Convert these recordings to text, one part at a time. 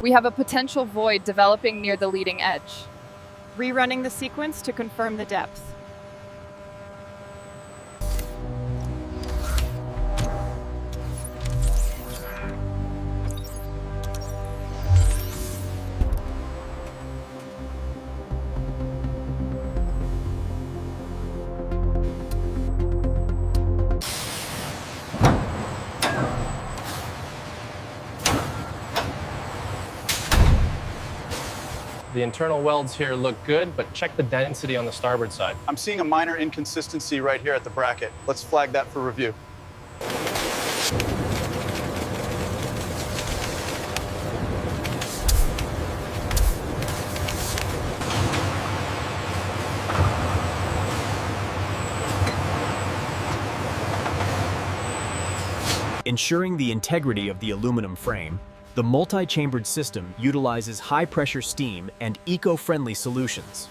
We have a potential void developing near the leading edge. Rerunning the sequence to confirm the depth. The internal welds here look good, but check the density on the starboard side. I'm seeing a minor inconsistency right here at the bracket. Let's flag that for review. Ensuring the integrity of the aluminum frame, the multi-chambered system utilizes high-pressure steam and eco-friendly solutions.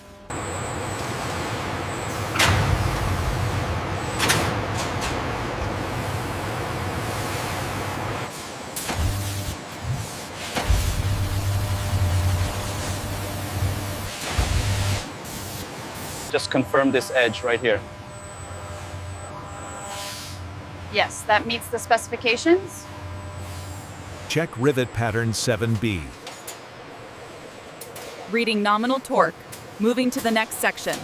Just confirm this edge right here. Yes, that meets the specifications. Check rivet pattern 7B. Reading nominal torque. Moving to the next section.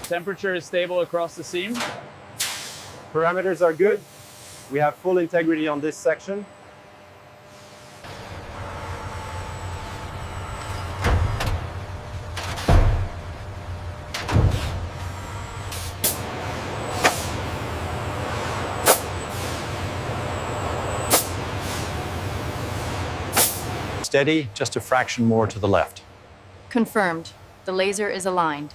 Temperature is stable across the seam. Parameters are good. We have full integrity on this section. Steady, just a fraction more to the left. Confirmed. The laser is aligned.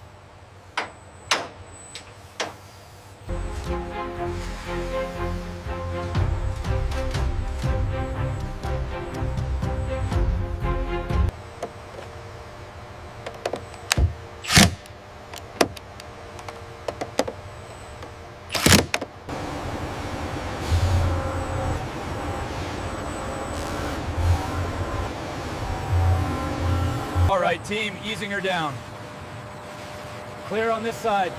All right, team, easing her down. Clear on this side.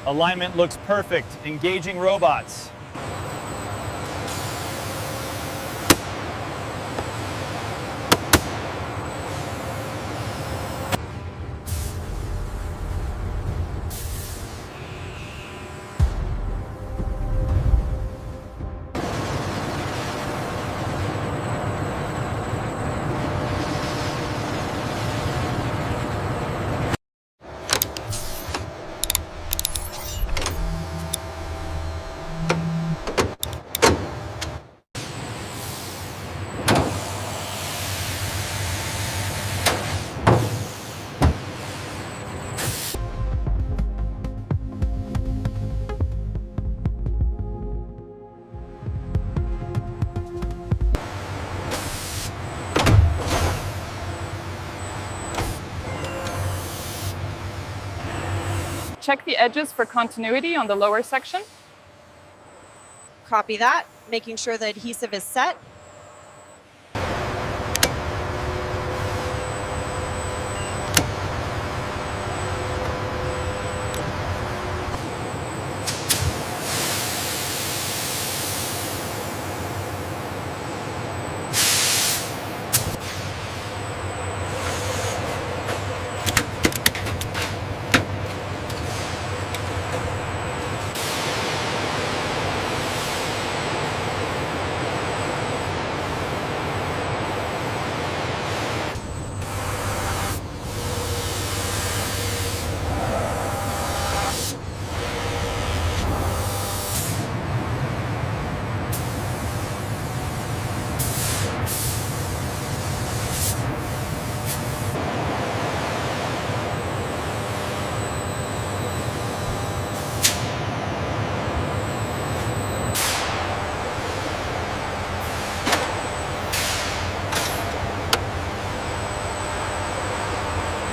Alignment looks perfect. Engaging robots. Check the edges for continuity on the lower section. Copy that, making sure the adhesive is set.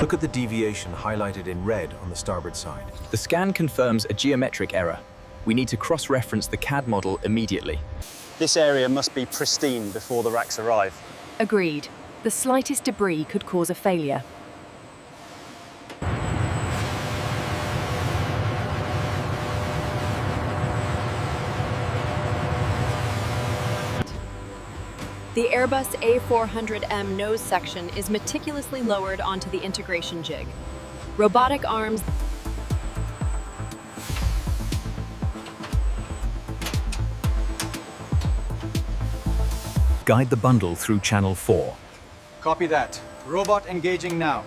Look at the deviation highlighted in red on the starboard side. The scan confirms a geometric error. We need to cross-reference the CAD model immediately. This area must be pristine before the racks arrive. Agreed. The slightest debris could cause a failure. The Airbus A400M Nose Section is meticulously lowered onto the integration jig. Robotic arms Guide the bundle through channel 4. Copy that. Robot engaging now.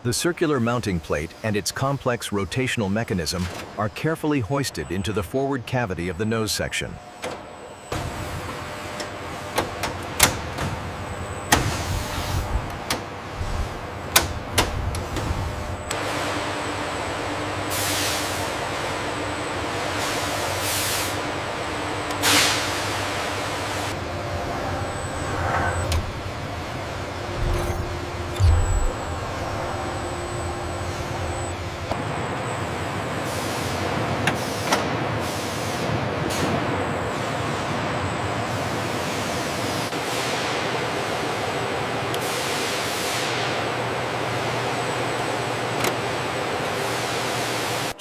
The circular mounting plate and its complex rotational mechanism are carefully hoisted into the forward cavity of the nose section.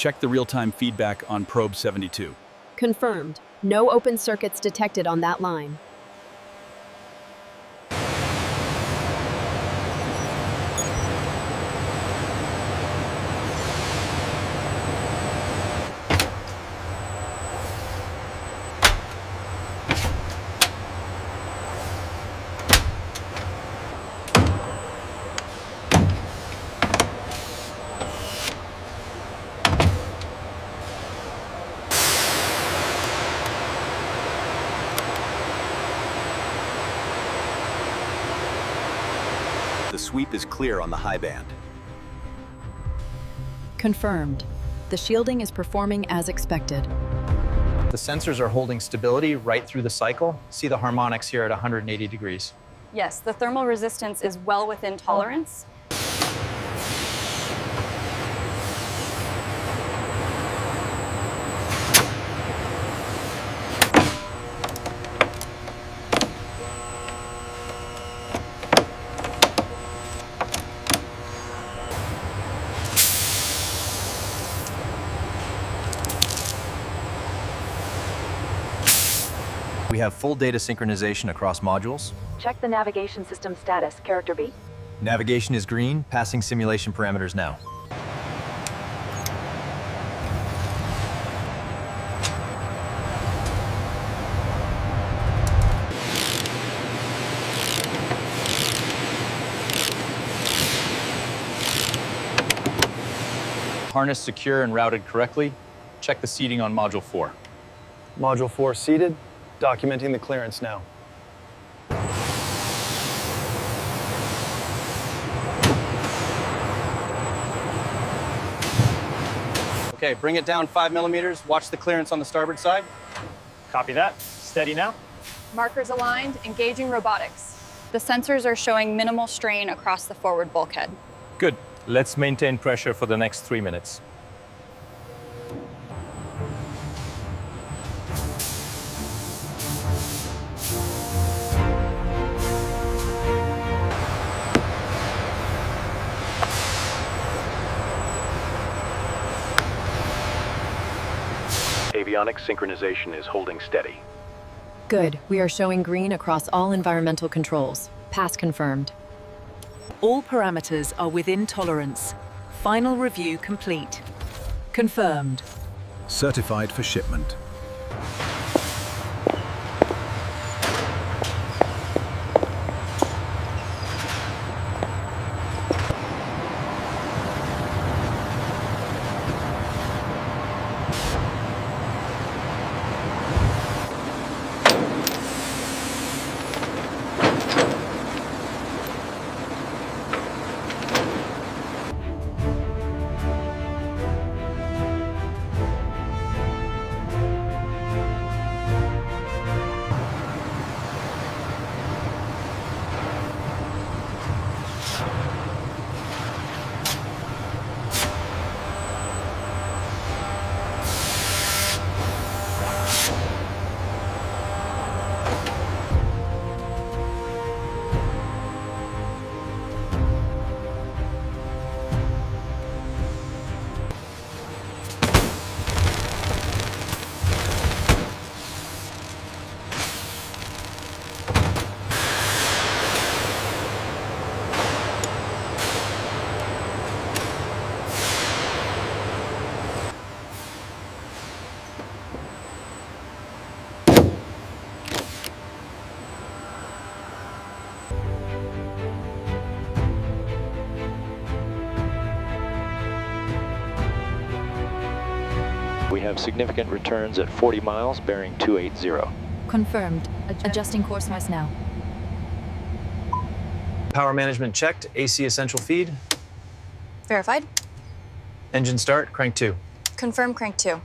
Check the real-time feedback on probe 72. confirmed. No open circuits detected on that line. The sweep is clear on the high band. Confirmed. The shielding is performing as expected. The sensors are holding stability right through the cycle. See the harmonics here at 180 degrees. Yes, the thermal resistance is well within tolerance. We have full data synchronization across modules. Check the navigation system status, character B. Navigation is green, passing simulation parameters now. Harness secure and routed correctly. Check the seating on Module 4. Module 4 seated, documenting the clearance now. Okay, bring it down 5 millimeters. Watch the clearance on the starboard side. Copy that. Steady now. Markers aligned, engaging robotics. The sensors are showing minimal strain across the forward bulkhead. Good. Let's maintain pressure for the next 3 minutes. Avionics synchronization is holding steady. Good. We are showing green across all environmental controls. Pass confirmed. All parameters are within tolerance. Final review complete. Confirmed. Certified for shipment. We have significant returns at 40 miles, bearing 280. Confirmed. Adjusting course now. Power management checked, AC essential feed. Verified. Engine start, crank 2. Confirm crank 2.